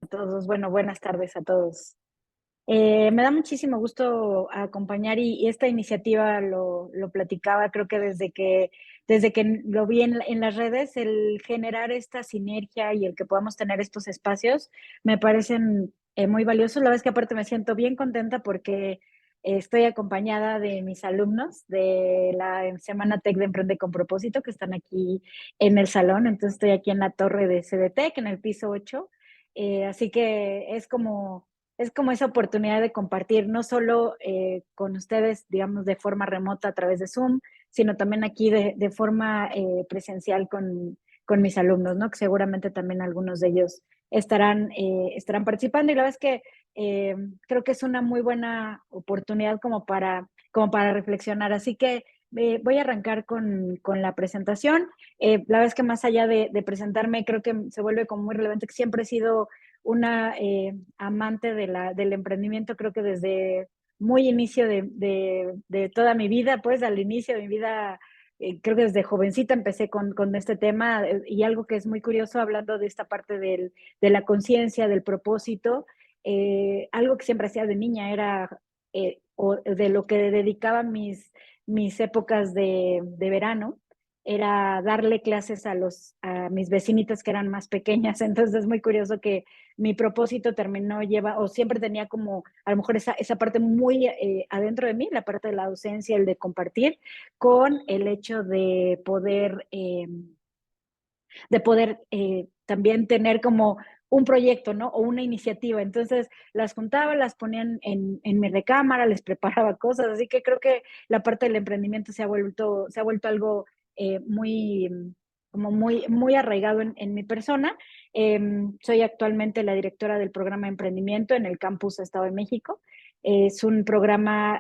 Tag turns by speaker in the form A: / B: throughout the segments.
A: todos. Bueno, buenas tardes a todos. Me da muchísimo gusto acompañar y esta iniciativa lo platicaba, creo que desde que lo vi en las redes, el generar esta sinergia y el que podamos tener estos espacios me parecen muy valiosos. La verdad es que aparte me siento bien contenta porque estoy acompañada de mis alumnos de la Semana Tech de Emprende con Propósito que están aquí en el salón. Entonces estoy aquí en la torre de CDTech, en el piso 8. Así que es como esa oportunidad de compartir no solo con ustedes, digamos, de forma remota a través de Zoom, sino también aquí de forma presencial con mis alumnos, ¿no? Que seguramente también algunos de ellos estarán participando. Y la verdad es que creo que es una muy buena oportunidad como para reflexionar. Así que voy a arrancar con la presentación. La verdad es que más allá de presentarme, creo que se vuelve como muy relevante que siempre he sido una amante del emprendimiento, creo que desde muy inicio de toda mi vida, pues al inicio de mi vida, creo que desde jovencita empecé con este tema y algo que es muy curioso hablando de esta parte de la conciencia, del propósito, algo que siempre hacía de niña era, o de lo que dedicaba mis épocas de verano, era darle clases a mis vecinitas que eran más pequeñas. Entonces es muy curioso que mi propósito o siempre tenía como a lo mejor esa parte muy adentro de mí, la parte de la docencia, el de compartir, con el hecho de poder también tener como un proyecto, ¿no? O una iniciativa. Entonces las juntaba, las ponían en mi recámara, les preparaba cosas, así que creo que la parte del emprendimiento se ha vuelto algo muy, como muy arraigado en mi persona. Soy actualmente la directora del programa de emprendimiento en el campus Estado de México. Es un programa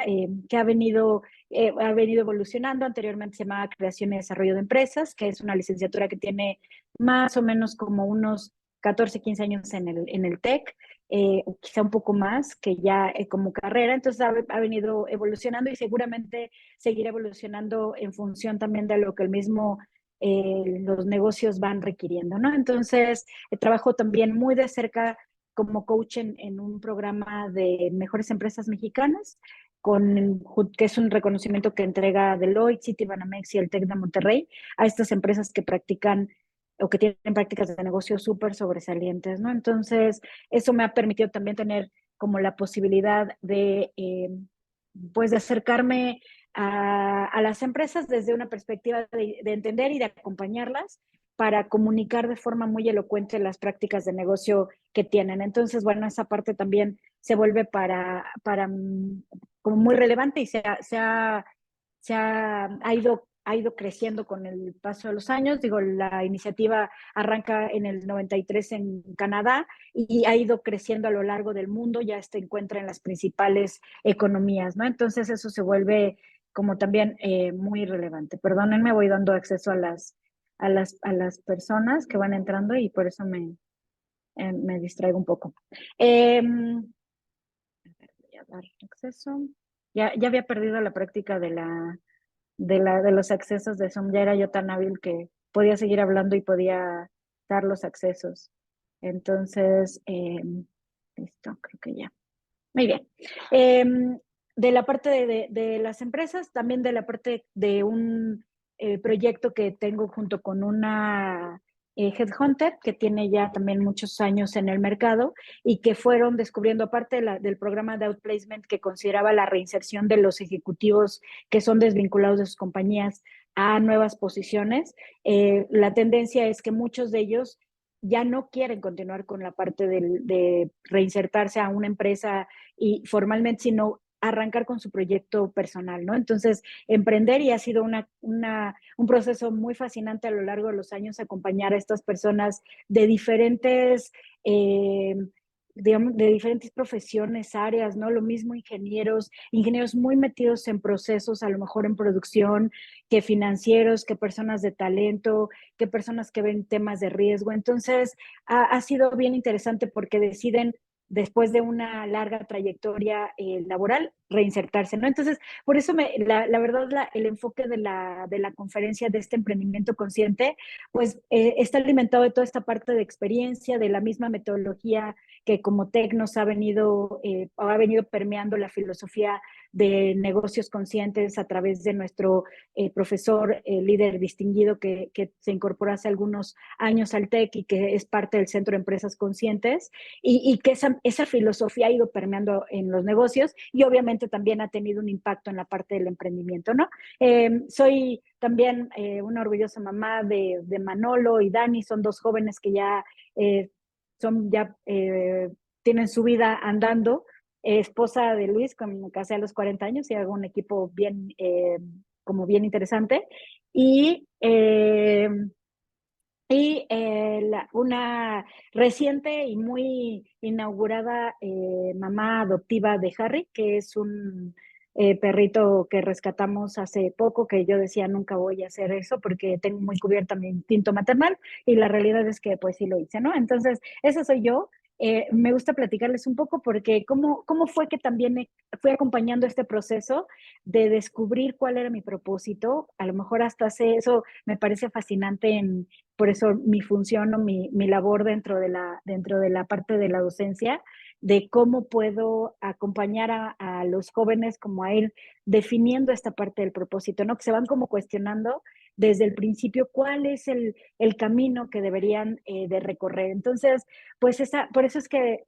A: que ha venido evolucionando. Anteriormente se llamaba Creación y Desarrollo de Empresas, que es una licenciatura que tiene más o menos como unos 14, 15 años en el TEC, o quizá un poco más que ya como carrera. Entonces ha venido evolucionando y seguramente seguirá evolucionando en función también de lo que los negocios van requiriendo, ¿no? Entonces, trabajo también muy de cerca como coach en un programa de mejores empresas mexicanas, que es un reconocimiento que entrega Deloitte, Citibanamex y el TEC de Monterrey a estas empresas que practican o que tienen prácticas de negocio súper sobresalientes, ¿no? Entonces, eso me ha permitido también tener como la posibilidad pues, de acercarme a las empresas desde una perspectiva de entender y de acompañarlas para comunicar de forma muy elocuente las prácticas de negocio que tienen. Entonces, bueno, esa parte también se vuelve como muy relevante y ha ido creciendo con el paso de los años. Digo, la iniciativa arranca en el 93 en Canadá y ha ido creciendo a lo largo del mundo, ya se encuentra en las principales economías, ¿no? Entonces eso se vuelve como también muy relevante. Perdónenme, voy dando acceso a las personas que van entrando y por eso me distraigo un poco. Voy a dar acceso. Ya había perdido la práctica de los accesos de Zoom. Ya era yo tan hábil que podía seguir hablando y podía dar los accesos. Entonces, listo, creo que ya. Muy bien. De la parte de las empresas, también de la parte de un proyecto que tengo junto con una Headhunter, que tiene ya también muchos años en el mercado y que fueron descubriendo, aparte del programa de outplacement que consideraba la reinserción de los ejecutivos que son desvinculados de sus compañías a nuevas posiciones. La tendencia es que muchos de ellos ya no quieren continuar con la parte de reinsertarse a una empresa y formalmente, sino arrancar con su proyecto personal, ¿no? Entonces, emprender, y ha sido un proceso muy fascinante a lo largo de los años acompañar a estas personas de diferentes, digamos, de diferentes profesiones, áreas, ¿no? Lo mismo ingenieros muy metidos en procesos, a lo mejor en producción, que financieros, que personas de talento, que personas que ven temas de riesgo. Entonces, ha sido bien interesante porque deciden después de una larga trayectoria laboral, reinsertarse, ¿no? Entonces, por eso la verdad, el enfoque de la conferencia de este emprendimiento consciente, pues está alimentado de toda esta parte de experiencia, de la misma metodología que como TEC nos ha venido permeando la filosofía de negocios conscientes a través de nuestro profesor, líder distinguido que se incorporó hace algunos años al TEC y que es parte del Centro de Empresas Conscientes, y que esa filosofía ha ido permeando en los negocios y obviamente también ha tenido un impacto en la parte del emprendimiento, ¿no? Soy también una orgullosa mamá de Manolo y Dani, son dos jóvenes que ya son ya tienen su vida andando, esposa de Luis, con me casé a los 40 años y hago un equipo bien, como bien interesante. Y, eh, una reciente y muy inaugurada mamá adoptiva de Harry, que es un perrito que rescatamos hace poco, que yo decía nunca voy a hacer eso porque tengo muy cubierta mi instinto maternal y la realidad es que pues sí lo hice, ¿no? Entonces, esa soy yo. Me gusta platicarles un poco porque cómo fue que también fui acompañando este proceso de descubrir cuál era mi propósito. A lo mejor hasta eso me parece fascinante por eso mi función o mi labor dentro de la parte de la docencia, de cómo puedo acompañar a los jóvenes como a ir definiendo esta parte del propósito, ¿no? Que se van como cuestionando desde el principio cuál es el camino que deberían de recorrer. Entonces, pues por eso es que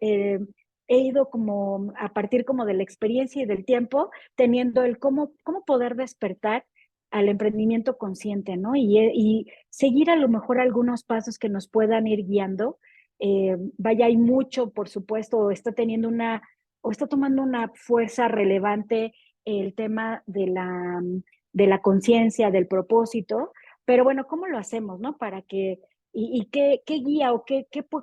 A: he ido como a partir como de la experiencia y del tiempo, teniendo el cómo poder despertar al emprendimiento consciente, ¿no? Y seguir a lo mejor algunos pasos que nos puedan ir guiando. Vaya, hay mucho, por supuesto, o está tomando una fuerza relevante el tema de la conciencia, del propósito, pero bueno, ¿cómo lo hacemos, no? Para que, y qué guía o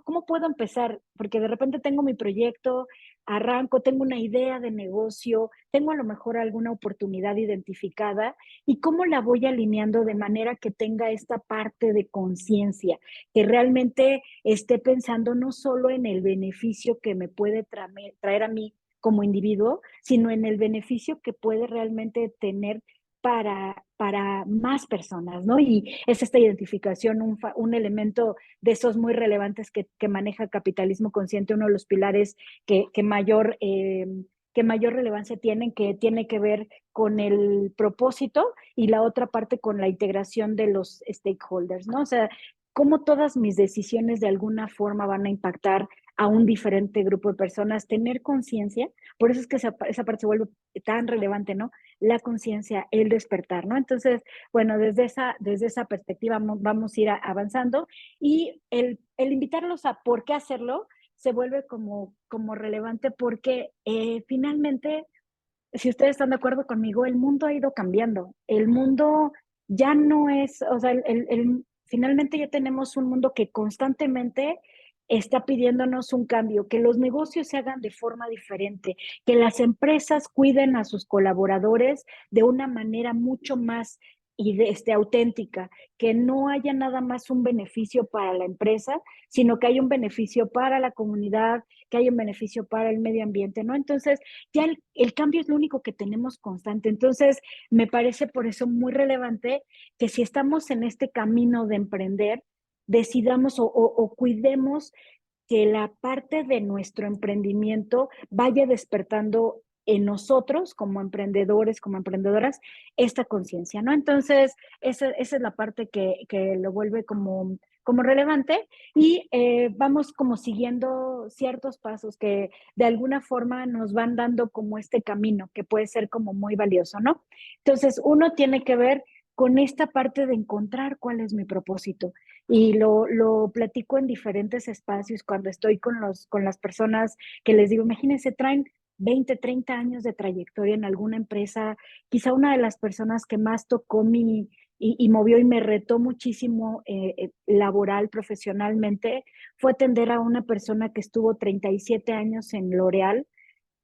A: cómo puedo empezar, porque de repente tengo mi proyecto, arranco, tengo una idea de negocio, tengo a lo mejor alguna oportunidad identificada y cómo la voy alineando de manera que tenga esta parte de conciencia, que realmente esté pensando no solo en el beneficio que me puede traer a mí como individuo, sino en el beneficio que puede realmente tener para más personas, ¿no? Y es esta identificación un elemento de esos muy relevantes que maneja capitalismo consciente, uno de los pilares que que mayor relevancia tienen, que tiene que ver con el propósito y la otra parte con la integración de los stakeholders, ¿no? O sea, cómo todas mis decisiones de alguna forma van a impactar a un diferente grupo de personas, tener conciencia, por eso es que esa parte se vuelve tan relevante, ¿no? La conciencia, el despertar, ¿no? Entonces, bueno, desde esa perspectiva vamos a ir avanzando y el invitarlos a por qué hacerlo se vuelve como relevante porque finalmente, si ustedes están de acuerdo conmigo, el mundo ha ido cambiando. El mundo ya no es, o sea, finalmente ya tenemos un mundo que constantemente está pidiéndonos un cambio, que los negocios se hagan de forma diferente, que las empresas cuiden a sus colaboradores de una manera mucho más auténtica, que no haya nada más un beneficio para la empresa, sino que haya un beneficio para la comunidad, que haya un beneficio para el medio ambiente, ¿no? Entonces, ya el cambio es lo único que tenemos constante. Entonces, me parece por eso muy relevante que si estamos en este camino de emprender, decidamos o cuidemos que la parte de nuestro emprendimiento vaya despertando en nosotros como emprendedores, como emprendedoras, esta conciencia, ¿no? Entonces, esa es la parte que lo vuelve como relevante y vamos como siguiendo ciertos pasos que de alguna forma nos van dando como este camino que puede ser como muy valioso, ¿no? Entonces, uno tiene que ver con esta parte de encontrar cuál es mi propósito y lo platico en diferentes espacios cuando estoy con las personas que les digo, imagínense, traen 20, 30 años de trayectoria en alguna empresa, quizá una de las personas que más tocó y movió y me retó muchísimo laboral, profesionalmente, fue atender a una persona que estuvo 37 años en L'Oréal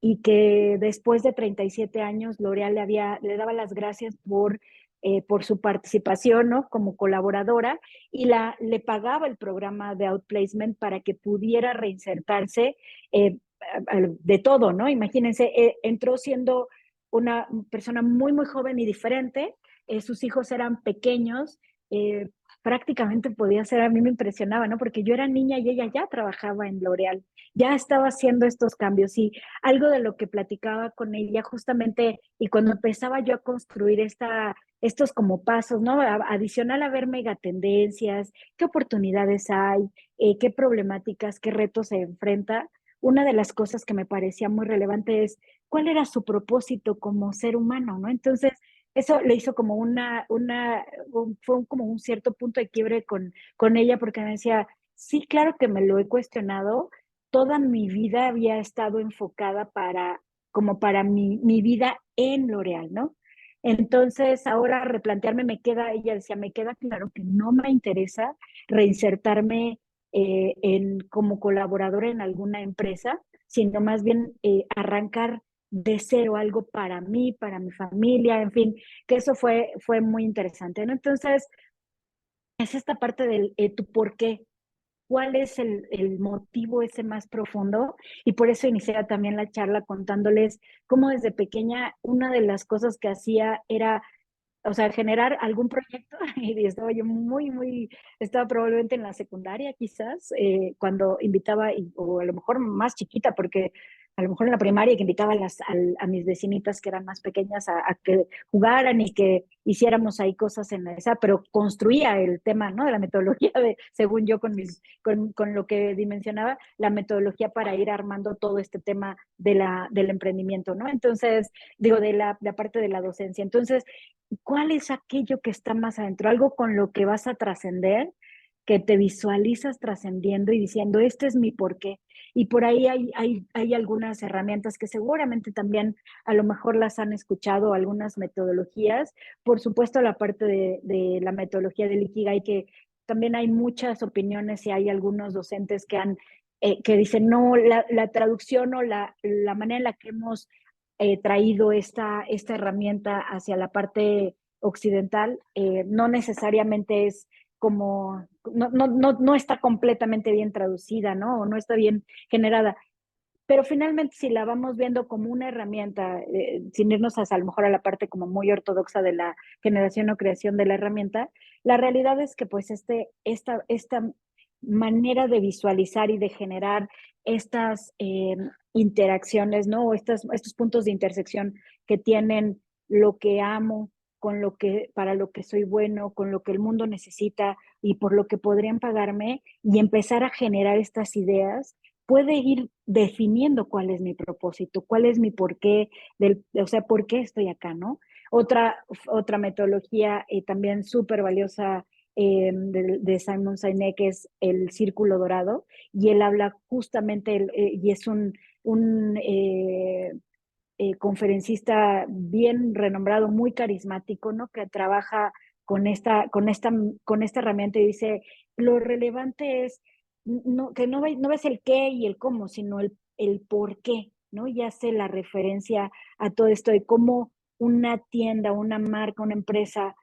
A: y que después de 37 años L'Oréal le daba las gracias por su participación, ¿no? Como colaboradora y le pagaba el programa de outplacement para que pudiera reinsertarse de todo, ¿no? Imagínense, entró siendo una persona muy, muy joven y diferente, sus hijos eran pequeños, eh, prácticamente podía ser, a mí me impresionaba, ¿no? Porque yo era niña y ella ya trabajaba en L'Oréal, ya estaba haciendo estos cambios y algo de lo que platicaba con ella justamente y cuando empezaba yo a construir estos como pasos, ¿no? Adicional a ver megatendencias, qué oportunidades hay, qué problemáticas, qué retos se enfrenta. Una de las cosas que me parecía muy relevante es cuál era su propósito como ser humano, ¿no? Entonces, eso le hizo como como un cierto punto de quiebre con ella, porque me decía, sí, claro que me lo he cuestionado, toda mi vida había estado enfocada como para mi vida en L'Oréal, ¿no? Entonces, ahora replantearme ella decía, me queda claro que no me interesa reinsertarme como colaboradora en alguna empresa, sino más bien arrancar de cero algo para mí, para mi familia, en fin, que eso fue muy interesante, ¿no? Entonces, es esta parte del tu por qué, cuál es el motivo ese más profundo, y por eso inicié también la charla contándoles cómo desde pequeña una de las cosas que hacía era, o sea, generar algún proyecto y estaba yo estaba probablemente en la secundaria quizás, cuando invitaba, o a lo mejor más chiquita, porque a lo mejor en la primaria que invitaba a mis vecinitas que eran más pequeñas a que jugaran y que hiciéramos ahí cosas en esa, pero construía el tema, ¿no? De la metodología según yo con lo que dimensionaba, la metodología para ir armando todo este tema del emprendimiento, ¿no? Entonces, digo, de la parte de la docencia. Entonces, ¿cuál es aquello que está más adentro? Algo con lo que vas a trascender, que te visualizas trascendiendo y diciendo, este es mi porqué. Y por ahí hay algunas herramientas que seguramente también a lo mejor las han escuchado, algunas metodologías. Por supuesto, la parte de la metodología del Ikigai, que también hay muchas opiniones y hay algunos docentes que dicen, no, la traducción o la manera en la que hemos traído esta herramienta hacia la parte occidental, no necesariamente es como, no está completamente bien traducida, ¿no? O no está bien generada. Pero finalmente, si la vamos viendo como una herramienta, sin irnos a lo mejor a la parte como muy ortodoxa de la generación o creación de la herramienta, la realidad es que pues esta manera de visualizar y de generar estas interacciones, ¿no? O estos puntos de intersección que tienen lo que amo con para lo que soy bueno, con lo que el mundo necesita y por lo que podrían pagarme y empezar a generar estas ideas puede ir definiendo cuál es mi propósito, cuál es mi porqué, o sea, por qué estoy acá, ¿no? Otra metodología también súper valiosa de Simon Sinek es el círculo dorado, y él habla justamente, y es un conferencista bien renombrado, muy carismático, ¿no? Que trabaja con esta herramienta y dice, lo relevante es que no ves el qué y el cómo, sino el por qué, ¿no? Y hace la referencia a todo esto de cómo una tienda, una marca, una empresa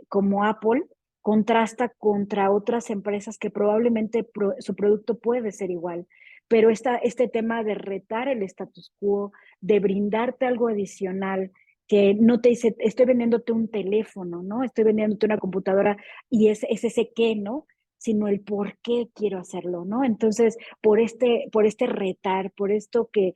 A: como Apple contrasta contra otras empresas que probablemente su producto puede ser igual, pero este tema de retar el status quo, de brindarte algo adicional, que no te dice, estoy vendiéndote un teléfono, ¿no? Estoy vendiéndote una computadora y es ese qué, ¿no? Sino el por qué quiero hacerlo, ¿no? Entonces, por este retar, por esto que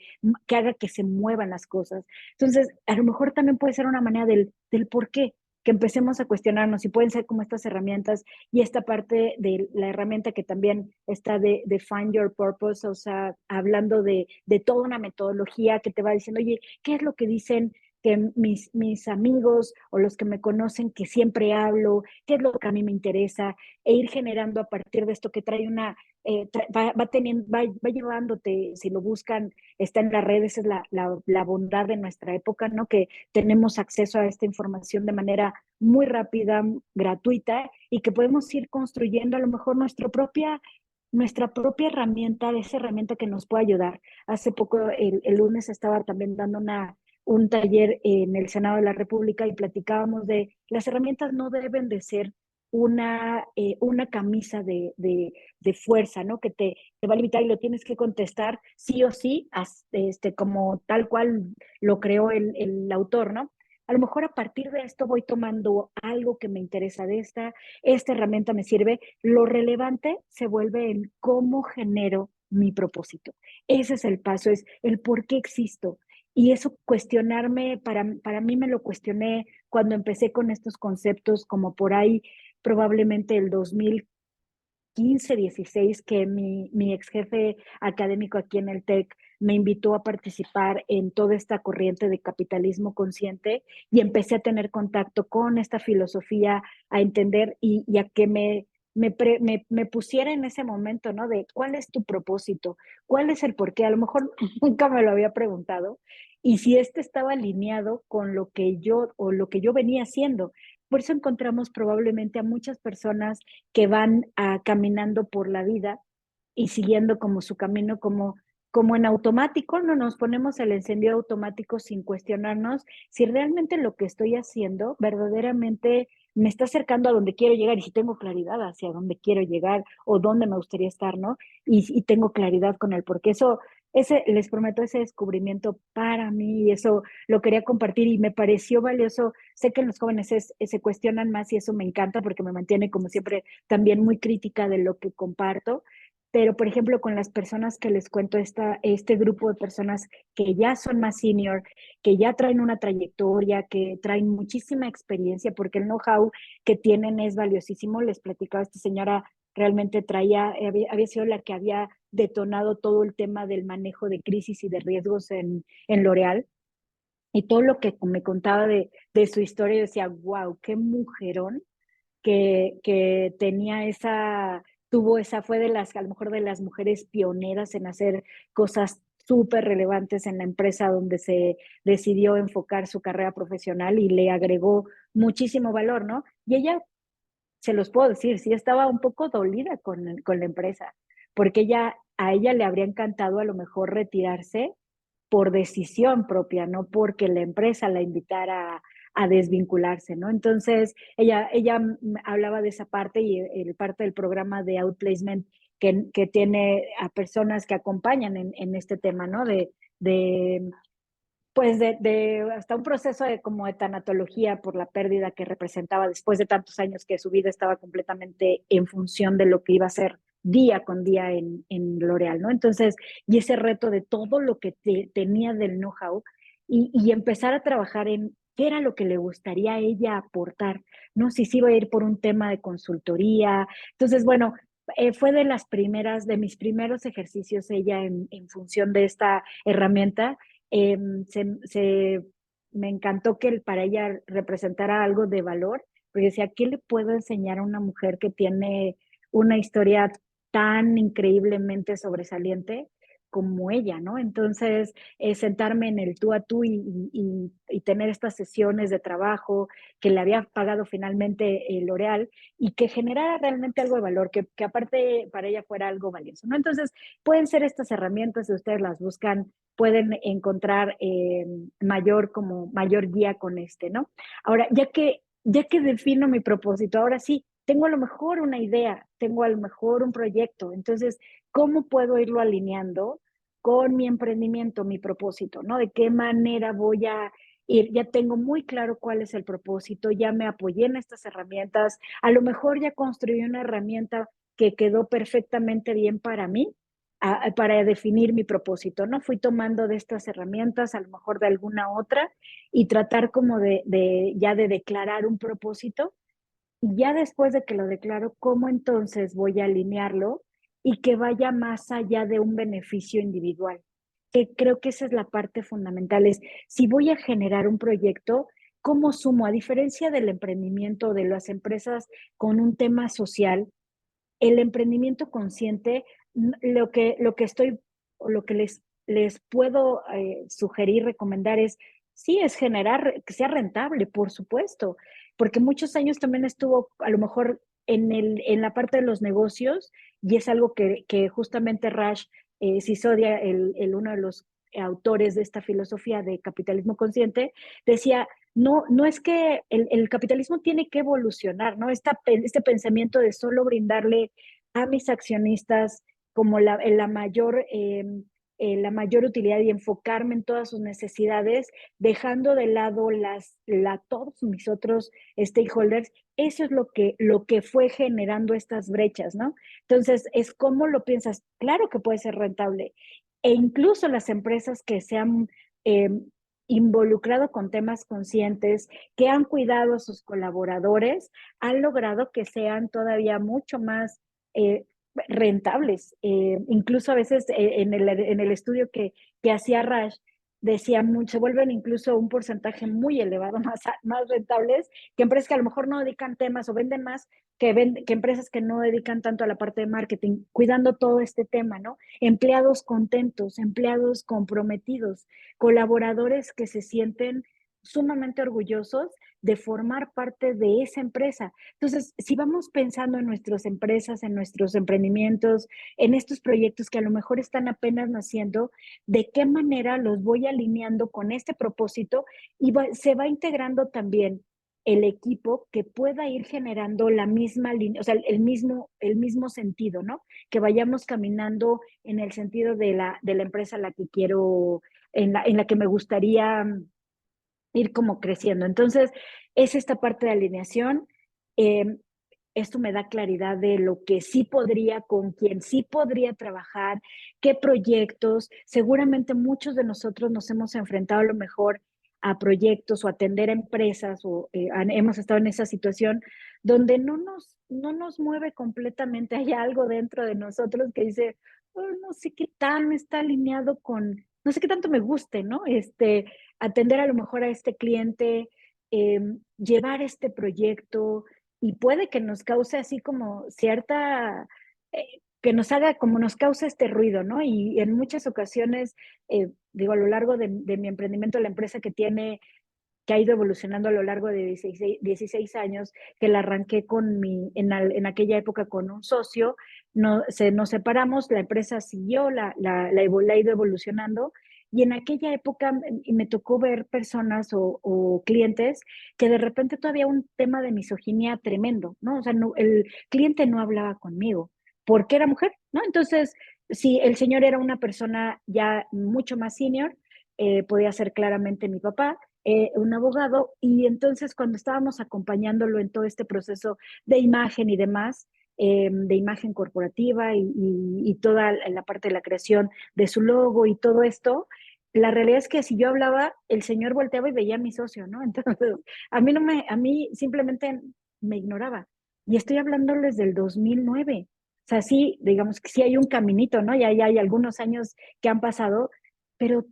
A: haga que se muevan las cosas. Entonces, a lo mejor también puede ser una manera del por qué, que empecemos a cuestionarnos y pueden ser como estas herramientas y esta parte de la herramienta que también está de Find Your Purpose, o sea, hablando de toda una metodología que te va diciendo, oye, ¿qué es lo que dicen que mis amigos o los que me conocen que siempre hablo? ¿Qué es lo que a mí me interesa? E ir generando a partir de esto que trae va llevándote, si lo buscan, está en las redes, es la bondad de nuestra época, ¿no? Que tenemos acceso a esta información de manera muy rápida, gratuita, y que podemos ir construyendo a lo mejor nuestra propia herramienta, esa herramienta que nos puede ayudar. Hace poco, el lunes, estaba también dando un taller en el Senado de la República y platicábamos de las herramientas no deben de ser una camisa de fuerza, ¿no? Que te va a limitar y lo tienes que contestar sí o sí, como tal cual lo creó el autor, ¿no? A lo mejor a partir de esto voy tomando algo que me interesa de esta herramienta me sirve. Lo relevante se vuelve en cómo genero mi propósito. Ese es el paso, es el por qué existo. Y eso cuestionarme, para mí me lo cuestioné cuando empecé con estos conceptos, como por ahí probablemente el 2015, 16, que mi ex jefe académico aquí en el TEC me invitó a participar en toda esta corriente de capitalismo consciente y empecé a tener contacto con esta filosofía, a entender y a que me pusiera en ese momento, ¿no? De cuál es tu propósito, cuál es el porqué. A lo mejor nunca me lo había preguntado y si este estaba alineado con lo que yo o lo que yo venía haciendo. Por eso encontramos probablemente a muchas personas que van caminando por la vida y siguiendo como su camino, como en automático, no nos ponemos el encendido automático sin cuestionarnos si realmente lo que estoy haciendo verdaderamente me está acercando a donde quiero llegar y si tengo claridad hacia dónde quiero llegar o dónde me gustaría estar, ¿no? Y tengo claridad con él, porque les prometo, ese descubrimiento para mí y eso lo quería compartir y me pareció valioso. Sé que los jóvenes se cuestionan más y eso me encanta porque me mantiene como siempre también muy crítica de lo que comparto. Pero, por ejemplo, con las personas que les cuento, este grupo de personas que ya son más senior, que ya traen una trayectoria, que traen muchísima experiencia, porque el know-how que tienen es valiosísimo. Les platicaba, esta señora realmente había sido la que había detonado todo el tema del manejo de crisis y de riesgos en L'Oréal. Y todo lo que me contaba de su historia, yo decía, wow, qué mujerón que tenía fue a lo mejor de las mujeres pioneras en hacer cosas súper relevantes en la empresa donde se decidió enfocar su carrera profesional y le agregó muchísimo valor, ¿no? Y ella, se los puedo decir, sí estaba un poco dolida con la empresa, porque a ella le habría encantado a lo mejor retirarse por decisión propia, no porque la empresa la invitara a desvincularse, ¿no? Entonces, ella hablaba de esa parte y el parte del programa de outplacement que tiene a personas que acompañan en este tema, ¿no? De pues hasta un proceso como de tanatología por la pérdida que representaba después de tantos años que su vida estaba completamente en función de lo que iba a ser día con día en L'Oréal, ¿no? Entonces, y ese reto de todo lo que tenía del know-how y empezar a trabajar en qué era lo que le gustaría a ella aportar, ¿no? Si se iba a ir por un tema de consultoría. Entonces, bueno, fue de mis primeros ejercicios ella en función de esta herramienta. eh, se, Me encantó que para ella representara algo de valor, porque decía, ¿qué le puedo enseñar a una mujer que tiene una historia tan increíblemente sobresaliente como ella, ¿no? Entonces, sentarme en el tú a tú y tener estas sesiones de trabajo que le había pagado finalmente el L'Oréal y que generara realmente algo de valor, que aparte para ella fuera algo valioso, ¿no? Entonces, pueden ser estas herramientas, si ustedes las buscan, pueden encontrar mayor guía con ¿no? Ahora, ya que defino mi propósito, ahora sí, tengo a lo mejor una idea, tengo a lo mejor un proyecto, entonces, ¿cómo puedo irlo alineando con mi emprendimiento, mi propósito, ¿no? ¿De qué manera voy a ir? Ya tengo muy claro cuál es el propósito, ya me apoyé en estas herramientas, a lo mejor ya construí una herramienta que quedó perfectamente bien para mí, para definir mi propósito, ¿no? Fui tomando de estas herramientas, a lo mejor de alguna otra, y tratar como ya de declarar un propósito, y ya después de que lo declaro, ¿cómo entonces voy a alinearlo y que vaya más allá de un beneficio individual? Que creo que esa es la parte fundamental, es si voy a generar un proyecto, ¿cómo sumo? A diferencia del emprendimiento de las empresas con un tema social, el emprendimiento consciente, lo que estoy, o lo que les puedo sugerir, recomendar sí, es generar que sea rentable, por supuesto, porque muchos años también estuvo a lo mejor en la parte de los negocios y es algo que justamente Raj Sisodia, uno de los autores de esta filosofía de capitalismo consciente, decía, no es que el capitalismo tiene que evolucionar, ¿no? Este pensamiento de solo brindarle a mis accionistas como la mayor utilidad y enfocarme en todas sus necesidades, dejando de lado todos mis otros stakeholders, eso es lo que fue generando estas brechas, ¿no? Entonces, es cómo lo piensas. Claro que puede ser rentable. E incluso las empresas que se han eh, involucrado con temas conscientes, que han cuidado a sus colaboradores, han logrado que sean todavía mucho más rentables. Incluso a veces en el estudio que hacía Raj, decían, se vuelven incluso un porcentaje muy elevado más rentables que empresas que a lo mejor no dedican temas o venden más que empresas que no dedican tanto a la parte de marketing, cuidando todo este tema, ¿no? Empleados contentos, empleados comprometidos, colaboradores que se sienten sumamente orgullosos de formar parte de esa empresa. Entonces, si vamos pensando en nuestras empresas, en nuestros emprendimientos, en estos proyectos que a lo mejor están apenas naciendo, ¿de qué manera los voy alineando con este propósito? Y se va integrando también el equipo que pueda ir generando la misma línea, o sea, el mismo sentido, ¿no? Que vayamos caminando en el sentido de la empresa a la que quiero, en la que me gustaría ir como creciendo. Entonces, es esta parte de alineación. Eh, Esto me da claridad de lo que sí podría, con quién sí podría trabajar, qué proyectos. Seguramente muchos de nosotros nos hemos enfrentado a lo mejor a proyectos o atender a empresas o hemos estado en esa situación donde no nos mueve completamente. Hay algo dentro de nosotros que dice, "Oh, no sé qué tan está alineado con, no sé qué tanto me guste, ¿no? Atender a lo mejor a este cliente, llevar este proyecto y puede que nos cause así como que nos haga como nos causa este ruido, ¿no? Y en muchas ocasiones, digo, a lo largo de mi emprendimiento, la empresa que ha ido evolucionando a lo largo de 16 años, que la arranqué en aquella época con un socio, nos separamos, la empresa siguió, la ha ido evolucionando, y en aquella época me tocó ver personas o clientes que de repente todavía un tema de misoginia tremendo, ¿no? O sea, el cliente no hablaba conmigo porque era mujer, ¿no? Entonces, si el señor era una persona ya mucho más senior, podía ser claramente mi papá, un abogado, y entonces cuando estábamos acompañándolo en todo este proceso de imagen y demás, de imagen corporativa y toda la parte de la creación de su logo y todo esto, la realidad es que si yo hablaba, el señor volteaba y veía a mi socio, ¿no? Entonces, a mí simplemente me ignoraba. Y estoy hablándoles del 2009. O sea, sí, digamos que sí hay un caminito, ¿no? Ya hay algunos años que han pasado, pero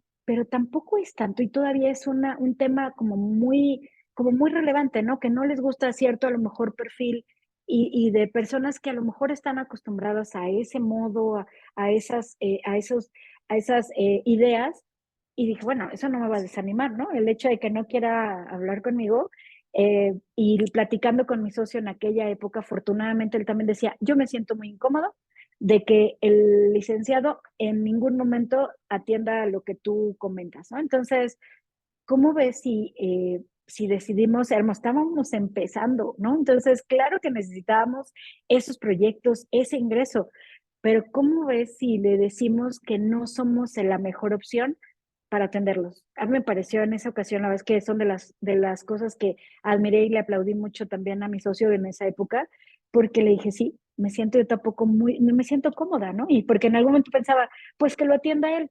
A: tampoco es tanto y todavía es un tema como muy relevante, ¿no? Que no les gusta cierto a lo mejor perfil y de personas que a lo mejor están acostumbradas a ese modo, a esas ideas. Y dije, bueno, eso no me va a desanimar, ¿no? El hecho de que no quiera hablar conmigo y platicando con mi socio en aquella época, afortunadamente él también decía, yo me siento muy incómodo de que el licenciado en ningún momento atienda a lo que tú comentas, ¿no? Entonces, ¿cómo ves si decidimos, estábamos empezando, ¿no? Entonces, claro que necesitábamos esos proyectos, ese ingreso, pero ¿cómo ves si le decimos que no somos la mejor opción para atenderlos? A mí me pareció en esa ocasión, la vez que son de las cosas que admiré y le aplaudí mucho también a mi socio en esa época, porque le dije, sí, me siento yo tampoco no me siento cómoda, ¿no? Y porque en algún momento pensaba, pues que lo atienda él,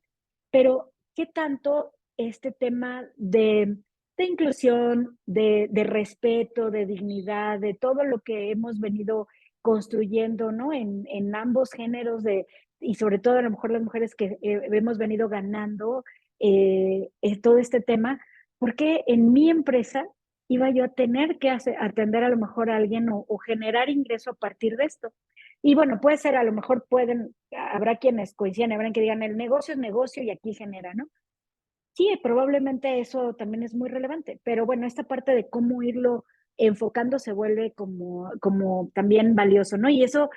A: pero ¿qué tanto este tema de inclusión, de respeto, de dignidad, de todo lo que hemos venido construyendo, ¿no? En ambos géneros y sobre todo a lo mejor las mujeres que hemos venido ganando todo este tema, porque en mi empresa iba yo a tener que atender a lo mejor a alguien o generar ingreso a partir de esto. Y bueno, puede ser, a lo mejor habrá quienes coinciden, habrá que digan, el negocio es negocio y aquí genera, ¿no? Sí, probablemente eso también es muy relevante, pero bueno, esta parte de cómo irlo enfocando se vuelve como también valioso, ¿no? Y eso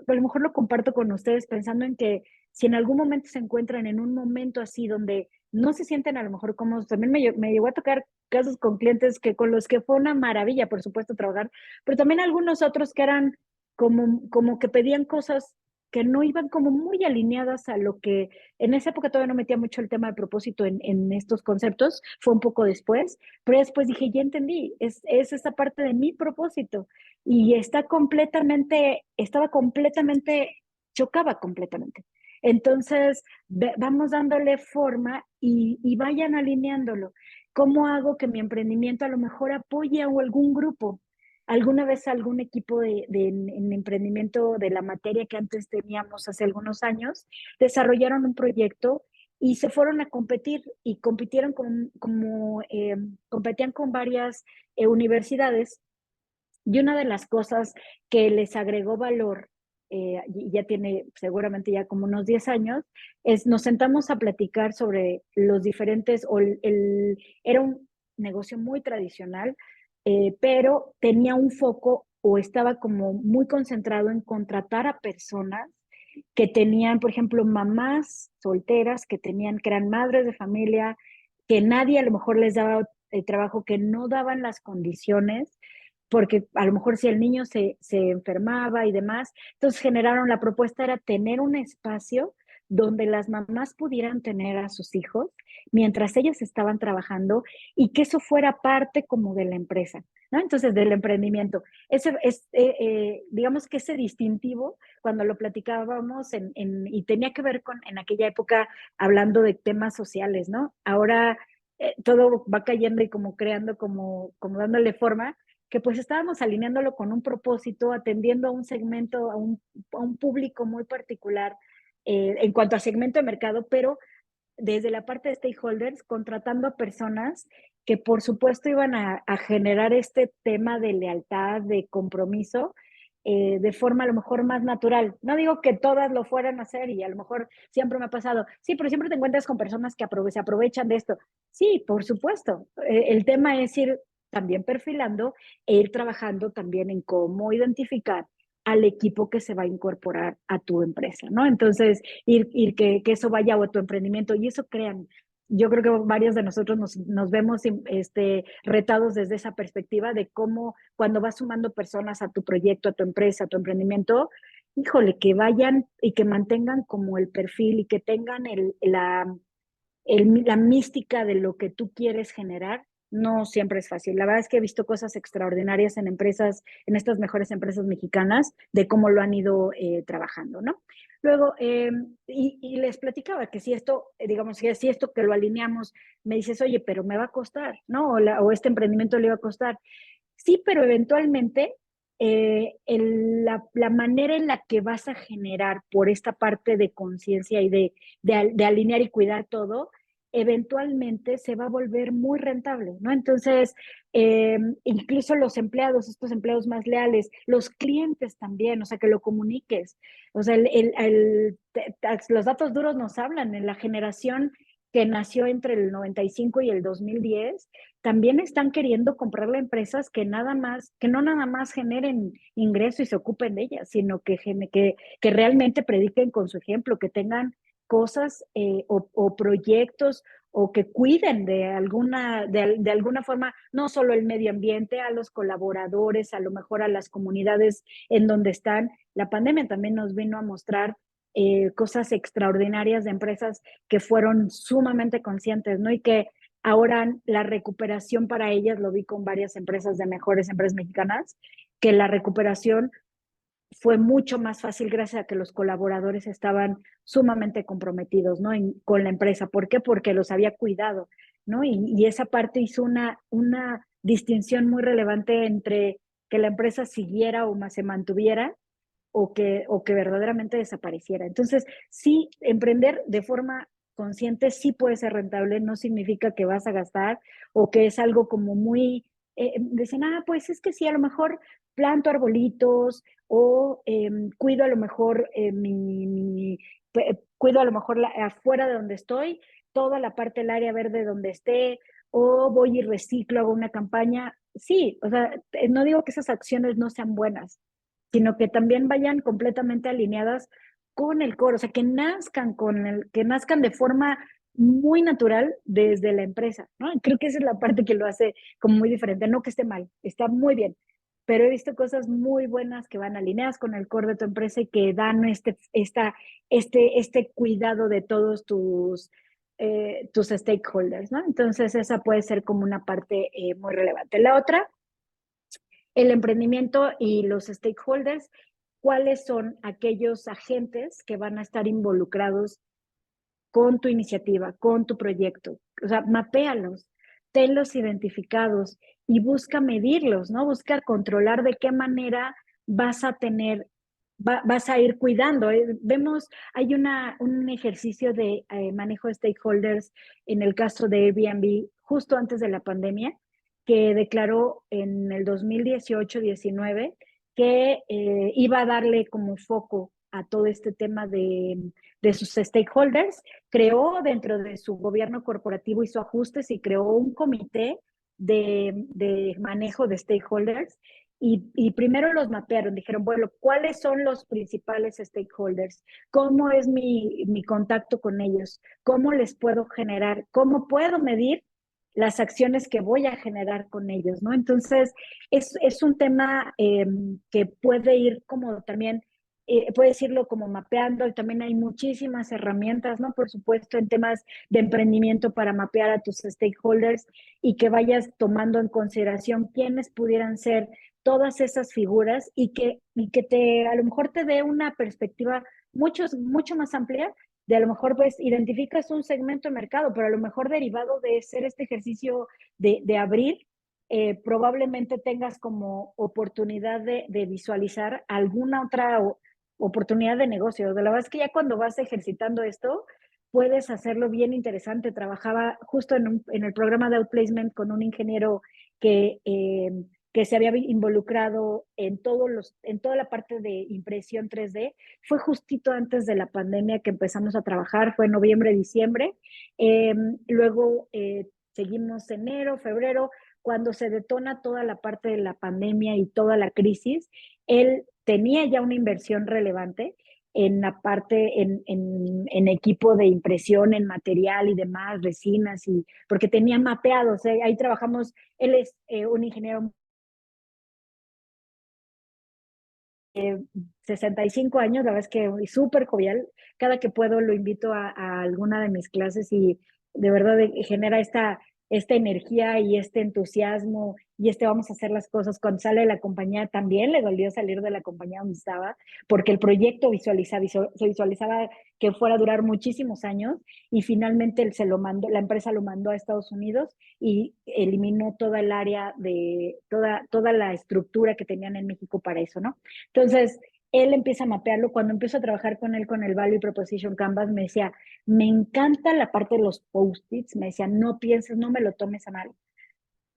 A: a lo mejor lo comparto con ustedes pensando en que si en algún momento se encuentran en un momento así donde no se sienten a lo mejor cómodos, también me llegó a tocar casos con clientes que con los que fue una maravilla, por supuesto, trabajar, pero también algunos otros que eran como que pedían cosas que no iban como muy alineadas a lo que en esa época todavía no metía mucho el tema de propósito en estos conceptos, fue un poco después, pero después dije, ya entendí, es esta parte de mi propósito y estaba completamente, chocaba completamente. Entonces, vamos dándole forma y vayan alineándolo. ¿Cómo hago que mi emprendimiento a lo mejor apoye a algún grupo? Alguna vez algún equipo en emprendimiento de la materia que antes teníamos hace algunos años, desarrollaron un proyecto y se fueron a competir y compitieron competían con varias universidades y una de las cosas que les agregó valor, y ya tiene seguramente ya como unos 10 años, es nos sentamos a platicar sobre los diferentes, era un negocio muy tradicional, pero tenía un foco o estaba como muy concentrado en contratar a personas que tenían, por ejemplo, mamás solteras que eran madres de familia, que nadie a lo mejor les daba el trabajo, que no daban las condiciones porque a lo mejor si el niño se enfermaba y demás, entonces generaron, la propuesta era tener un espacio donde las mamás pudieran tener a sus hijos mientras ellas estaban trabajando y que eso fuera parte como de la empresa, ¿no? Entonces, del emprendimiento. Digamos que ese distintivo, cuando lo platicábamos y tenía que ver con, en aquella época, hablando de temas sociales, ¿no? Ahora todo va cayendo y como creando, como dándole forma, que pues estábamos alineándolo con un propósito, atendiendo a un segmento, a un público muy particular en cuanto a segmento de mercado, pero desde la parte de stakeholders, contratando a personas que por supuesto iban a generar este tema de lealtad, de compromiso, de forma a lo mejor más natural. No digo que todas lo fueran a hacer y a lo mejor siempre me ha pasado, sí, pero siempre te encuentras con personas que se aprovechan de esto. Sí, por supuesto. El tema es ir también perfilando e ir trabajando también en cómo identificar al equipo que se va a incorporar a tu empresa, ¿no? Entonces, ir que eso vaya a tu emprendimiento y eso crean. Yo creo que varios de nosotros nos vemos retados desde esa perspectiva de cómo cuando vas sumando personas a tu proyecto, a tu empresa, a tu emprendimiento, híjole, que vayan y que mantengan como el perfil y que tengan la mística de lo que tú quieres generar, no siempre es fácil. La verdad es que he visto cosas extraordinarias en empresas, en estas mejores empresas mexicanas, de cómo lo han ido trabajando, ¿no? Luego, y les platicaba que si esto, digamos, si esto que lo alineamos, me dices, oye, pero me va a costar, ¿no? O este emprendimiento le va a costar. Sí, pero eventualmente la manera en la que vas a generar por esta parte de conciencia y de alinear y cuidar todo, eventualmente se va a volver muy rentable, ¿no? Entonces, incluso los empleados, estos empleados más leales, los clientes también, o sea, que lo comuniques. O sea, los datos duros nos hablan en la generación que nació entre el 95 y el 2010 también están queriendo comprarle a empresas que no nada más generen ingreso y se ocupen de ellas, sino que realmente prediquen con su ejemplo, que tengan cosas o proyectos o que cuiden de alguna forma, no solo el medio ambiente, a los colaboradores, a lo mejor a las comunidades en donde están. La pandemia también nos vino a mostrar cosas extraordinarias de empresas que fueron sumamente conscientes, ¿no? Y que ahora la recuperación para ellas, lo vi con varias empresas de mejores empresas mexicanas, que la recuperación fue mucho más fácil gracias a que los colaboradores estaban sumamente comprometidos, ¿no? Con la empresa. ¿Por qué? Porque los había cuidado, ¿no? Y esa parte hizo una distinción muy relevante entre que la empresa siguiera o más se mantuviera o que verdaderamente desapareciera. Entonces, sí, emprender de forma consciente sí puede ser rentable, no significa que vas a gastar o que es algo como muy, dicen, pues es que sí, a lo mejor planto arbolitos o cuido a lo mejor cuido a lo mejor afuera de donde estoy, toda la parte del área verde donde esté, o voy y reciclo, hago una campaña. Sí, o sea, no digo que esas acciones no sean buenas, sino que también vayan completamente alineadas con el core, o sea, que nazcan de forma muy natural desde la empresa, ¿no? Creo que esa es la parte que lo hace como muy diferente, no que esté mal, está muy bien, pero he visto cosas muy buenas que van alineadas con el core de tu empresa y que dan este cuidado de todos tus stakeholders, ¿no? Entonces esa puede ser como una parte muy relevante. La otra, el emprendimiento y los stakeholders, cuáles son aquellos agentes que van a estar involucrados con tu iniciativa, con tu proyecto. O sea, mapéalos, tenlos identificados y busca medirlos, ¿no? Busca controlar de qué manera vas a tener, vas a ir cuidando. Vemos, hay un ejercicio de manejo de stakeholders en el caso de Airbnb justo antes de la pandemia, que declaró en el 2018-19 que iba a darle como foco a todo este tema de sus stakeholders, creó dentro de su gobierno corporativo, hizo ajustes y creó un comité de manejo de stakeholders y primero los mapearon, dijeron, bueno, ¿cuáles son los principales stakeholders? ¿Cómo es mi contacto con ellos? ¿Cómo les puedo generar? ¿Cómo puedo medir las acciones que voy a generar con ellos, ¿no? Entonces, es un tema que puede ir como también puedes irlo como mapeando y también hay muchísimas herramientas, ¿no? Por supuesto, en temas de emprendimiento para mapear a tus stakeholders y que vayas tomando en consideración quiénes pudieran ser todas esas figuras y que a lo mejor te dé una perspectiva mucho más amplia de a lo mejor pues identificas un segmento de mercado, pero a lo mejor derivado de ser este ejercicio de abrir, probablemente tengas como oportunidad de visualizar alguna otra oportunidad de negocio. De la verdad es que ya cuando vas ejercitando esto, puedes hacerlo bien interesante. Trabajaba justo en el programa de outplacement con un ingeniero que, eh, que se había involucrado en toda la parte de impresión 3D. Fue justito antes de la pandemia que empezamos a trabajar, fue en noviembre, diciembre. Luego seguimos enero, febrero, cuando se detona toda la parte de la pandemia y toda la crisis, él tenía ya una inversión relevante en la parte, en equipo de impresión, en material y demás, resinas, porque tenía mapeados, ahí trabajamos, él es un ingeniero 65 años, la verdad es que súper jovial, cada que puedo lo invito a alguna de mis clases y de verdad genera esta energía y este entusiasmo y vamos a hacer las cosas. Cuando sale de la compañía también le dolió salir de la compañía donde estaba porque el proyecto se visualizaba que fuera a durar muchísimos años y finalmente él se lo mandó, la empresa lo mandó a Estados Unidos y eliminó toda el área de toda la estructura que tenían en México para eso, ¿no? Entonces, él empieza a mapearlo. Cuando empiezo a trabajar con él con el Value Proposition Canvas, me decía, me encanta la parte de los post-its, me decía, no pienses, no me lo tomes a mal,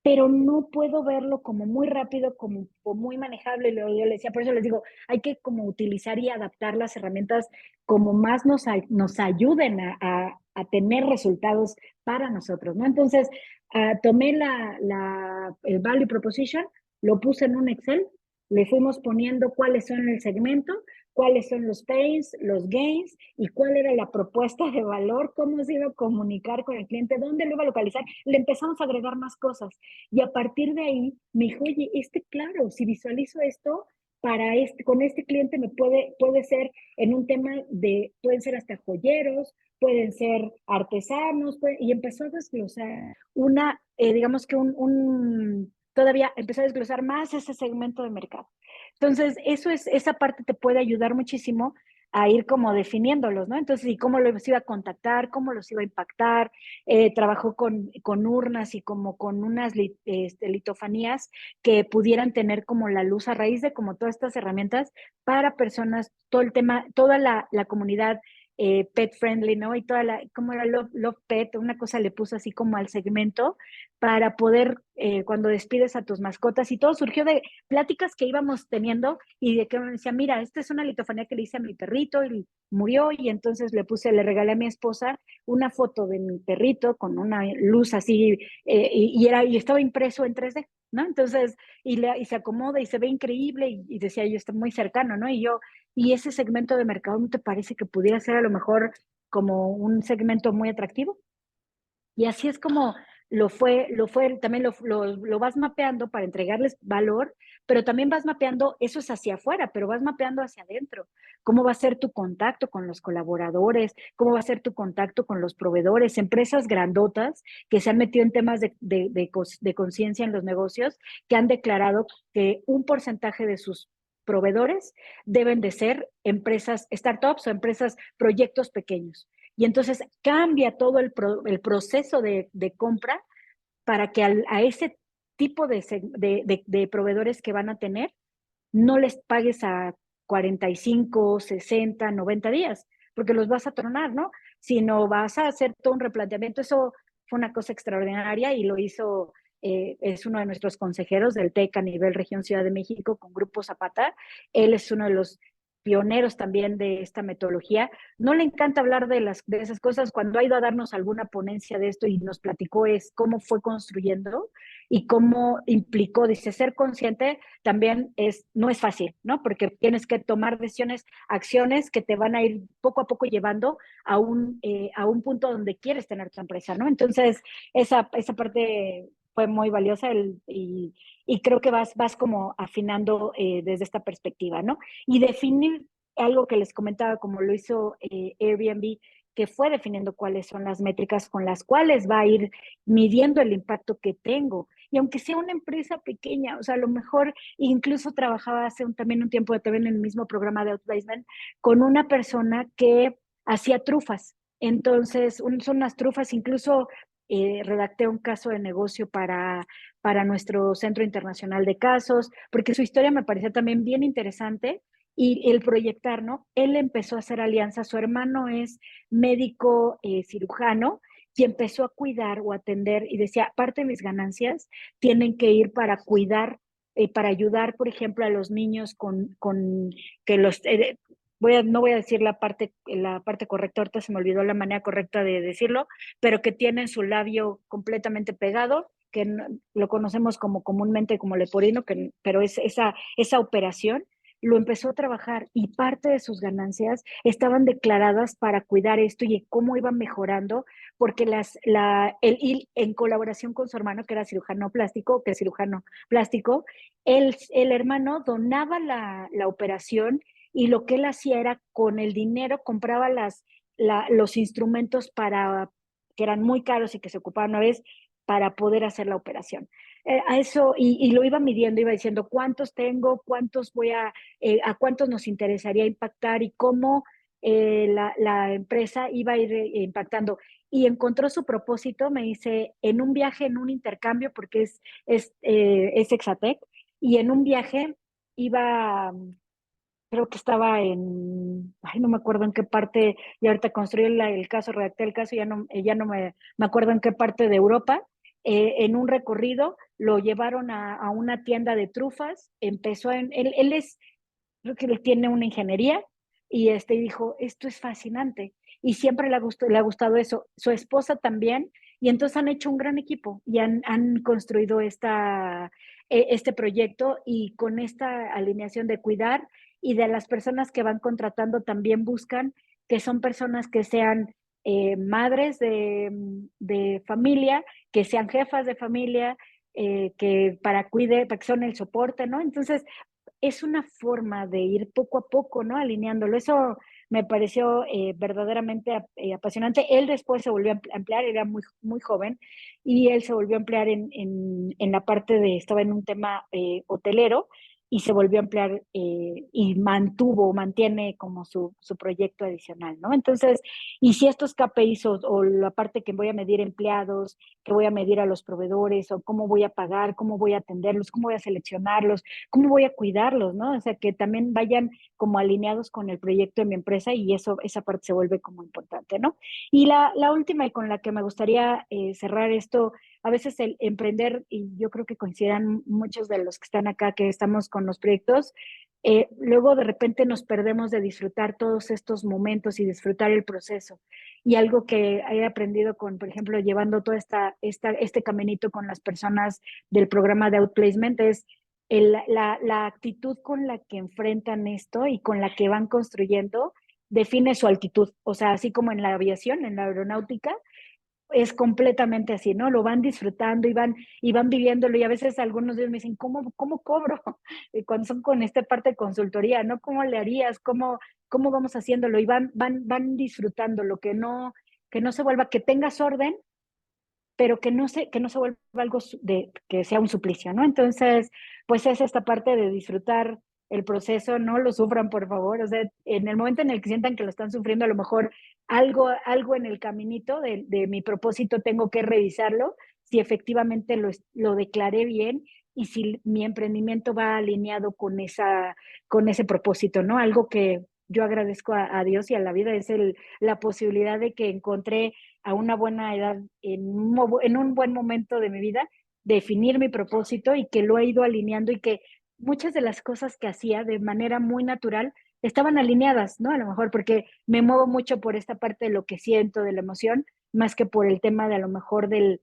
A: pero no puedo verlo como muy rápido, como muy manejable. Yo le decía, por eso les digo, hay que como utilizar y adaptar las herramientas como más nos ayuden a tener resultados para nosotros, ¿no? Entonces, tomé el Value Proposition, lo puse en un Excel, le fuimos poniendo cuáles son el segmento, cuáles son los pains, los gains y cuál era la propuesta de valor, cómo se iba a comunicar con el cliente, dónde lo iba a localizar. Le empezamos a agregar más cosas y a partir de ahí me dijo, oye, claro, si visualizo esto, con este cliente puede ser en un tema pueden ser hasta joyeros, pueden ser artesanos, y empezó a desglosar digamos que todavía empezó a desglosar más ese segmento de mercado. Entonces, esa parte te puede ayudar muchísimo a ir como definiéndolos, ¿no? Entonces, y cómo los iba a contactar, cómo los iba a impactar. Trabajó con urnas y como con unas litofanías que pudieran tener como la luz a raíz de como todas estas herramientas para personas, todo el tema, toda la comunidad pet friendly, ¿no? Y como era Love Pet, una cosa le puso así como al segmento para poder, cuando despides a tus mascotas, y todo surgió de pláticas que íbamos teniendo y de que uno decía, mira, esta es una litofanía que le hice a mi perrito y murió, y entonces le regalé a mi esposa una foto de mi perrito con una luz así, y estaba impreso en 3D, ¿no? Entonces, y se acomoda y se ve increíble, y decía yo, está muy cercano, ¿no? Y yo, y ese segmento de mercado no te parece que pudiera ser a lo mejor como un segmento muy atractivo. Y así es como también lo vas mapeando para entregarles valor, pero también vas mapeando, eso es hacia afuera, pero vas mapeando hacia adentro. ¿Cómo va a ser tu contacto con los colaboradores? ¿Cómo va a ser tu contacto con los proveedores? Empresas grandotas que se han metido en temas de conciencia en los negocios, que han declarado que un porcentaje de sus proveedores deben de ser empresas, startups o empresas, proyectos pequeños. Y entonces cambia todo el proceso de compra para que a ese tipo de proveedores que van a tener, no les pagues a 45, 60, 90 días, porque los vas a tronar, ¿no? Sino vas a hacer todo un replanteamiento. Eso fue una cosa extraordinaria y lo hizo, es uno de nuestros consejeros del TEC a nivel región Ciudad de México con Grupo Zapata. Él es uno de los pioneros también de esta metodología. No le encanta hablar de esas cosas. Cuando ha ido a darnos alguna ponencia de esto y nos platicó es cómo fue construyendo y cómo implicó, dice, ser consciente también no es fácil, ¿no? Porque tienes que tomar decisiones, acciones que te van a ir poco a poco llevando a un punto donde quieres tener tu empresa, ¿no? Entonces, esa parte fue muy valiosa y creo que vas como afinando desde esta perspectiva, ¿no? Y definir algo que les comentaba, como lo hizo Airbnb, que fue definiendo cuáles son las métricas con las cuales va a ir midiendo el impacto que tengo. Y aunque sea una empresa pequeña, o sea, a lo mejor incluso trabajaba también un tiempo también en el mismo programa de outplacement con una persona que hacía trufas. Entonces, son unas trufas, incluso redacté un caso de negocio para nuestro Centro Internacional de Casos, porque su historia me parecía también bien interesante y el proyectar, ¿no? Él empezó a hacer alianzas, su hermano es médico cirujano y empezó a cuidar o atender y decía, parte de mis ganancias tienen que ir para cuidar, para ayudar, por ejemplo, a los niños con que los... no voy a decir la parte correcta, ahorita se me olvidó la manera correcta de decirlo, pero que tienen su labio completamente pegado, que lo conocemos como comúnmente como leporino, pero es esa operación lo empezó a trabajar y parte de sus ganancias estaban declaradas para cuidar esto y cómo iban mejorando, porque él, en colaboración con su hermano, que era cirujano plástico, el hermano donaba la operación y lo que él hacía era con el dinero compraba los instrumentos que eran muy caros y que se ocupaban una vez para poder hacer la operación. A eso, y lo iba midiendo, iba diciendo cuántos tengo, a cuántos nos interesaría impactar y cómo la empresa iba a ir impactando. Y encontró su propósito, me dice, en un viaje, en un intercambio, porque es Exatec, y en un viaje iba, creo que estaba ay, no me acuerdo en qué parte, y ahorita construí el caso, redacté el caso, ya no me acuerdo en qué parte de Europa, en un recorrido, lo llevaron a una tienda de trufas, él creo que él tiene una ingeniería, y dijo, esto es fascinante, y siempre le ha gustado eso, su esposa también, y entonces han hecho un gran equipo, y han construido este proyecto, y con esta alineación de cuidar, y de las personas que van contratando también buscan que son personas que sean madres de familia, que sean jefas de familia, para que son el soporte, ¿no? Entonces, es una forma de ir poco a poco, ¿no? Alineándolo. Eso me pareció verdaderamente apasionante. Él después se volvió a emplear, era muy, muy joven, y él se volvió a emplear en la parte estaba en un tema hotelero, y se volvió a emplear y mantiene como su proyecto adicional, ¿no? Entonces, y si estos KPIs o la parte que voy a medir empleados, que voy a medir a los proveedores, o cómo voy a pagar, cómo voy a atenderlos, cómo voy a seleccionarlos, cómo voy a cuidarlos, ¿no? O sea, que también vayan como alineados con el proyecto de mi empresa, y esa parte se vuelve como importante, ¿no? Y la última y con la que me gustaría cerrar esto, a veces el emprender, y yo creo que coincidan muchos de los que están acá, que estamos con los proyectos, luego de repente nos perdemos de disfrutar todos estos momentos y disfrutar el proceso. Y algo que he aprendido por ejemplo, llevando todo este caminito con las personas del programa de Outplacement es la actitud con la que enfrentan esto y con la que van construyendo define su altitud. O sea, así como en la aviación, en la aeronáutica, es completamente así, ¿no? Lo van disfrutando y van viviéndolo y a veces algunos de ellos me dicen, ¿cómo cobro? Y cuando son con esta parte de consultoría, ¿no? ¿Cómo le harías? ¿Cómo vamos haciéndolo? Y van disfrutando lo que no se vuelva, que tengas orden, pero que no se vuelva algo que sea un suplicio, ¿no? Entonces, pues es esta parte de disfrutar el proceso, no lo sufran, por favor. O sea, en el momento en el que sientan que lo están sufriendo, a lo mejor algo en el caminito de mi propósito tengo que revisarlo, si efectivamente lo declaré bien y si mi emprendimiento va alineado con ese propósito, ¿no? Algo que yo agradezco a Dios y a la vida es la posibilidad de que encontré a una buena edad, en un buen momento de mi vida, definir mi propósito y que lo he ido alineando y que muchas de las cosas que hacía de manera muy natural estaban alineadas, ¿no? A lo mejor porque me muevo mucho por esta parte de lo que siento, de la emoción, más que por el tema de a lo mejor del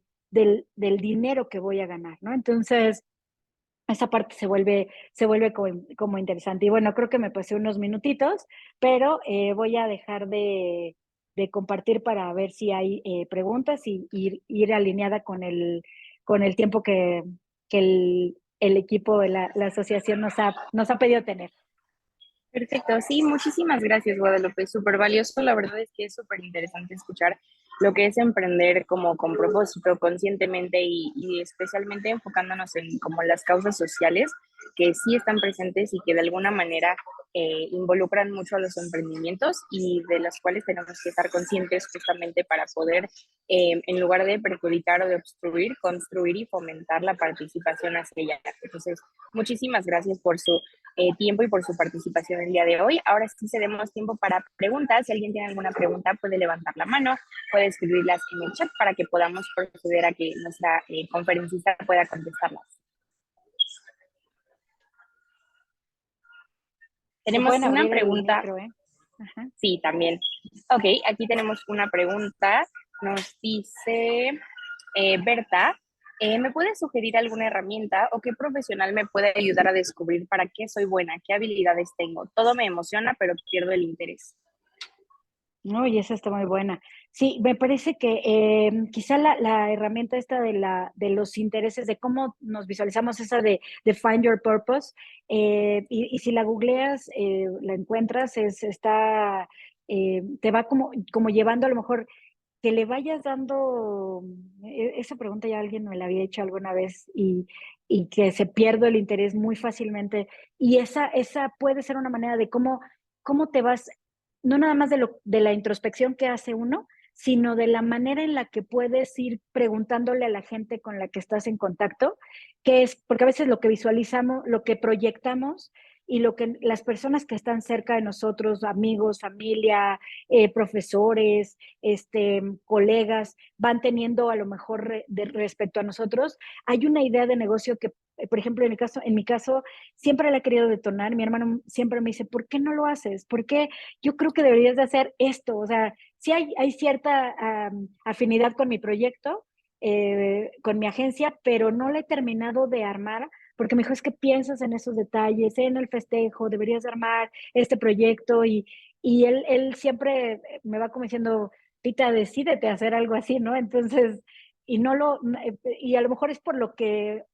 A: dinero que voy a ganar, ¿no? Entonces, esa parte se vuelve como interesante. Y bueno, creo que me pasé unos minutitos, pero voy a dejar de compartir para ver si hay preguntas y ir alineada con el tiempo que el equipo de la asociación nos ha pedido tener.
B: Perfecto, sí, muchísimas gracias, Guadalupe. Súper valioso. La verdad es que es súper interesante escuchar lo que es emprender como con propósito, conscientemente y especialmente enfocándonos en como las causas sociales que sí están presentes y que de alguna manera involucran mucho a los emprendimientos y de las cuales tenemos que estar conscientes justamente para poder, en lugar de perjudicar o de obstruir, construir y fomentar la participación hacia ella. Entonces, muchísimas gracias por su tiempo y por su participación el día de hoy. Ahora sí cedemos tiempo para preguntas. Si alguien tiene alguna pregunta, puede levantar la mano, puede escribirlas en el chat para que podamos proceder a que nuestra conferencista pueda contestarlas.
A: Se
B: Tenemos
A: pueden
B: una
A: abrir el
B: pregunta.
A: micro, ¿eh? Ajá.
B: Sí, también. Ok, aquí tenemos una pregunta. Nos dice Berta, ¿me puedes sugerir alguna herramienta o qué profesional me puede ayudar a descubrir para qué soy buena, qué habilidades tengo? Todo me emociona, pero pierdo el interés.
A: No, y esa está muy buena. Sí, me parece que quizá la herramienta esta de los intereses, de cómo nos visualizamos esa de Find Your Purpose, y si la googleas, la encuentras, te va como llevando a lo mejor que le vayas dando, esa pregunta ya alguien me la había hecho alguna vez y que se pierde el interés muy fácilmente. Y esa puede ser una manera de cómo te vas, no nada más de la introspección que hace uno, sino de la manera en la que puedes ir preguntándole a la gente con la que estás en contacto, que es, porque a veces lo que visualizamos, lo que proyectamos y lo que las personas que están cerca de nosotros, amigos, familia, profesores, colegas, van teniendo a lo mejor respecto a nosotros, hay una idea de negocio que, por ejemplo, en mi caso, siempre la he querido detonar. Mi hermano siempre me dice, ¿por qué no lo haces? ¿Por qué? Yo creo que deberías de hacer esto. O sea, sí hay cierta afinidad con mi proyecto, con mi agencia, pero no la he terminado de armar porque me dijo, es que piensas en esos detalles, en el festejo, deberías armar este proyecto y él siempre me va como diciendo, Pita, decídete a hacer algo así, ¿no? Entonces, y a lo mejor es por lo que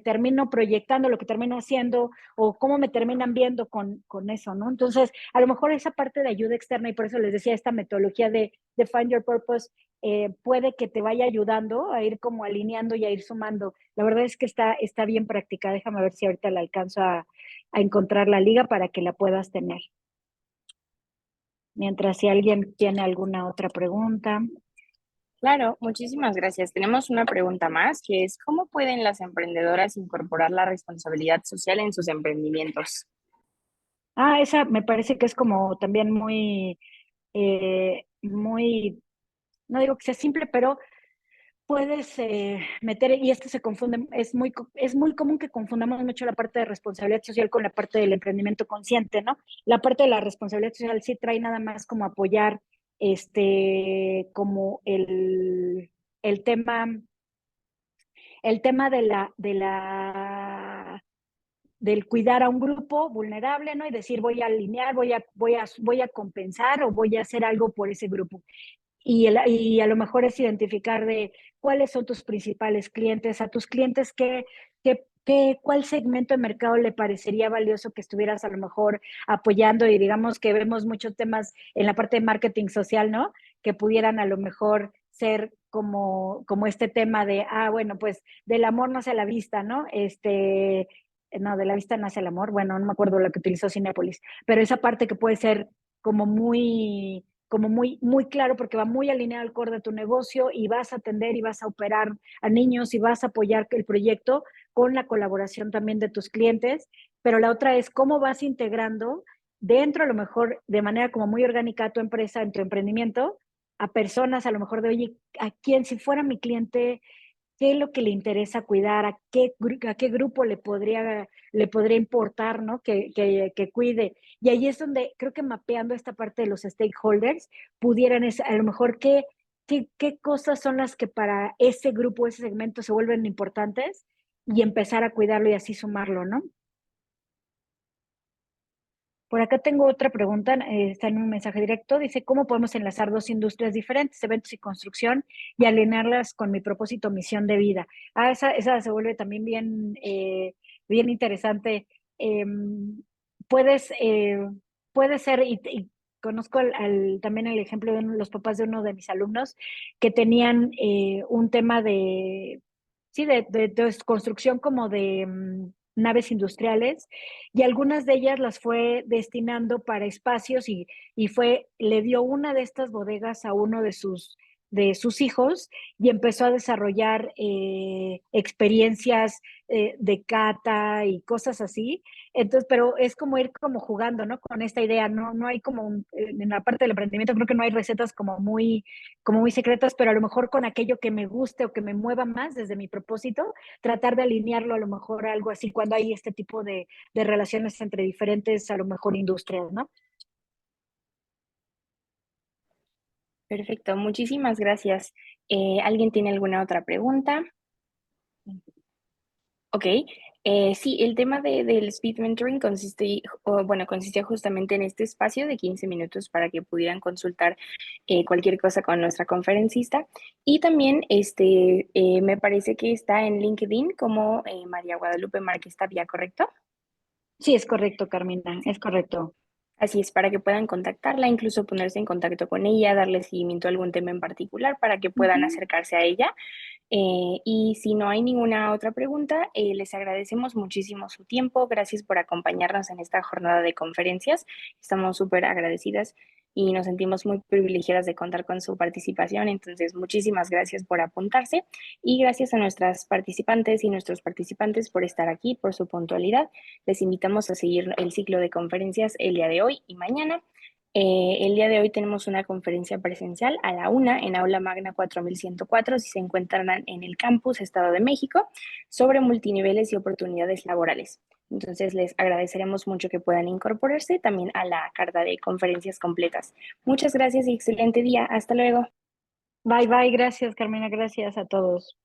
A: termino proyectando, lo que termino haciendo, o cómo me terminan viendo con eso, ¿no? Entonces, a lo mejor esa parte de ayuda externa, y por eso les decía, esta metodología de Find Your Purpose, puede que te vaya ayudando a ir como alineando y a ir sumando. La verdad es que está bien práctica. Déjame ver si ahorita la alcanzo a encontrar la liga para que la puedas tener. Mientras si alguien tiene alguna otra pregunta.
B: Claro, muchísimas gracias. Tenemos una pregunta más, que es, ¿cómo pueden las emprendedoras incorporar la responsabilidad social en sus emprendimientos?
A: Esa me parece que es como también muy, no digo que sea simple, pero puedes meter, y esto se confunde, es muy común que confundamos mucho la parte de responsabilidad social con la parte del emprendimiento consciente, ¿no? La parte de la responsabilidad social sí trae nada más como apoyar, como el tema, el tema de la del cuidar a un grupo vulnerable, ¿no? Y decir, voy a alinear, voy a compensar o voy a hacer algo por ese grupo. Y a lo mejor es identificar de cuáles son tus principales clientes, a tus clientes cuál segmento de mercado le parecería valioso que estuvieras a lo mejor apoyando, y digamos que vemos muchos temas en la parte de marketing social, ¿no? Que pudieran a lo mejor ser como este tema de, bueno, pues del amor nace la vista, ¿no? No, de la vista nace el amor, bueno, no me acuerdo lo que utilizó Cinépolis, pero esa parte que puede ser como muy claro, porque va muy alineado al core de tu negocio, y vas a atender y vas a operar a niños y vas a apoyar el proyecto con la colaboración también de tus clientes. Pero la otra es cómo vas integrando dentro, a lo mejor de manera como muy orgánica, a tu empresa, en tu emprendimiento, a personas a lo mejor de, oye, a quién, si fuera mi cliente, qué es lo que le interesa cuidar, a qué grupo le podría importar, ¿no? Que cuide. Y ahí es donde creo que mapeando esta parte de los stakeholders, pudieran, a lo mejor, qué cosas son las que para ese grupo, ese segmento se vuelven importantes, y empezar a cuidarlo y así sumarlo, ¿no? Por acá tengo otra pregunta, está en un mensaje directo, dice, ¿cómo podemos enlazar dos industrias diferentes, eventos y construcción, y alinearlas con mi propósito, misión de vida? Esa se vuelve también bien interesante. Puedes, puede ser, y conozco también el ejemplo de los papás de uno de mis alumnos, que tenían un tema sí, de construcción como de naves industriales, y algunas de ellas las fue destinando para espacios, le dio una de estas bodegas a uno de sus hijos, y empezó a desarrollar experiencias de cata y cosas así. Entonces, pero es como ir como jugando, ¿no? Con esta idea, no hay en la parte del emprendimiento creo que no hay recetas como muy secretas, pero a lo mejor con aquello que me guste o que me mueva más desde mi propósito, tratar de alinearlo a lo mejor a algo así cuando hay este tipo de relaciones entre diferentes, a lo mejor, industrias, ¿no?
B: Perfecto, muchísimas gracias. ¿Alguien tiene alguna otra pregunta? Ok, sí, el tema del speed mentoring consistía justamente en este espacio de 15 minutos para que pudieran consultar cualquier cosa con nuestra conferencista. Y también me parece que está en LinkedIn como María Guadalupe Márquez Tapia, ¿correcto?
A: Sí, es correcto, Carmina, es correcto.
B: Así es, para que puedan contactarla, incluso ponerse en contacto con ella, darle seguimiento a algún tema en particular para que puedan
A: Ujú.
B: acercarse a ella. Y si no hay ninguna otra pregunta, les agradecemos muchísimo su tiempo. Gracias por acompañarnos en esta jornada de conferencias. Estamos súper agradecidas y nos sentimos muy privilegiadas de contar con su participación. Entonces, muchísimas gracias por apuntarse y gracias a nuestras participantes y nuestros participantes por estar aquí, por su puntualidad. Les invitamos a seguir el ciclo de conferencias el día de hoy y mañana. El día de hoy tenemos una conferencia presencial a la 1 en Aula Magna 4104, si se encuentran en el campus Estado de México, sobre multiniveles y oportunidades laborales. Entonces, les agradeceremos mucho que puedan incorporarse también a la carta de conferencias completas. Muchas gracias y excelente día. Hasta luego.
A: Bye, bye, gracias, Carmina, gracias a todos.